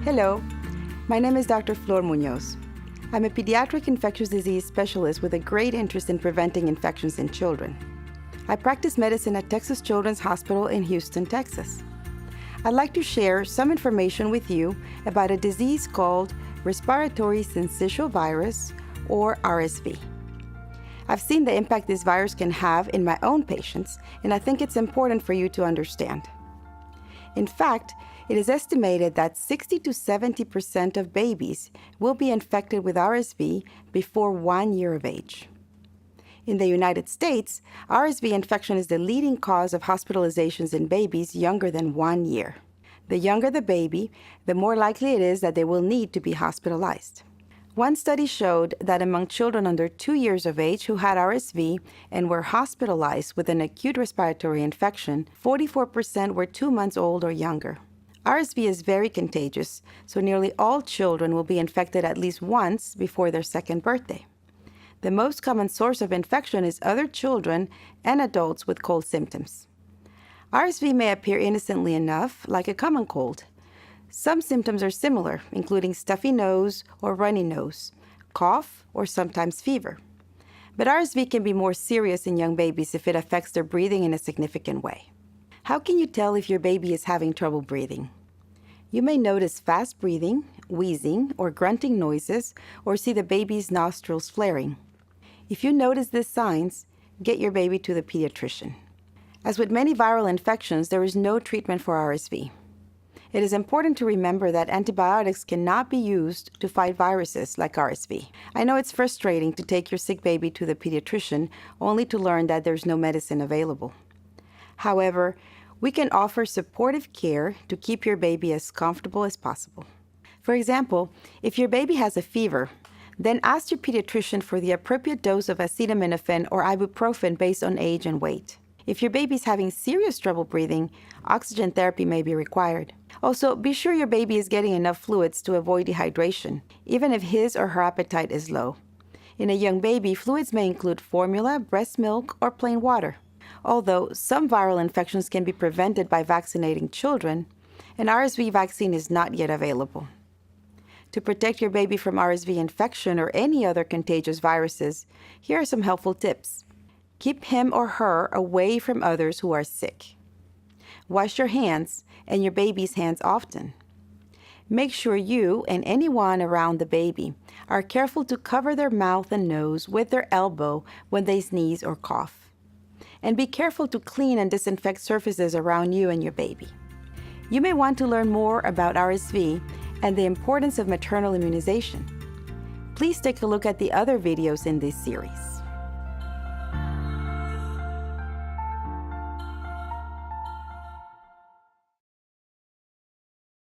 Hello, my name is Dr. Flor Munoz. I'm a pediatric infectious disease specialist with a great interest in preventing infections in children. I practice medicine at Texas Children's Hospital in Houston, Texas. I'd like to share some information with you about a disease called respiratory syncytial virus, or RSV. I've seen the impact this virus can have in my own patients, and I think it's important for you to understand. In fact, it is estimated that 60 to 70% of babies will be infected with RSV before 1 year of age. In the United States, RSV infection is the leading cause of hospitalizations in babies younger than 1 year. The younger the baby, the more likely it is that they will need to be hospitalized. One study showed that among children under 2 years of age who had RSV and were hospitalized with an acute respiratory infection, 44% were 2 months old or younger. RSV is very contagious, so nearly all children will be infected at least once before their second birthday. The most common source of infection is other children and adults with cold symptoms. RSV may appear innocently enough, like a common cold. Some symptoms are similar, including stuffy nose or runny nose, cough, or sometimes fever. But RSV can be more serious in young babies if it affects their breathing in a significant way. How can you tell if your baby is having trouble breathing? You may notice fast breathing, wheezing, or grunting noises, or see the baby's nostrils flaring. If you notice these signs, get your baby to the pediatrician. As with many viral infections, there is no treatment for RSV. It is important to remember that antibiotics cannot be used to fight viruses like RSV. I know it's frustrating to take your sick baby to the pediatrician only to learn that there's no medicine available. However, we can offer supportive care to keep your baby as comfortable as possible. For example, if your baby has a fever, then ask your pediatrician for the appropriate dose of acetaminophen or ibuprofen based on age and weight. If your baby is having serious trouble breathing, oxygen therapy may be required. Also, be sure your baby is getting enough fluids to avoid dehydration, even if his or her appetite is low. In a young baby, fluids may include formula, breast milk, or plain water. Although some viral infections can be prevented by vaccinating children, an RSV vaccine is not yet available. To protect your baby from RSV infection or any other contagious viruses, here are some helpful tips. Keep him or her away from others who are sick. Wash your hands and your baby's hands often. Make sure you and anyone around the baby are careful to cover their mouth and nose with their elbow when they sneeze or cough. And be careful to clean and disinfect surfaces around you and your baby. You may want to learn more about RSV and the importance of maternal immunization. Please take a look at the other videos in this series.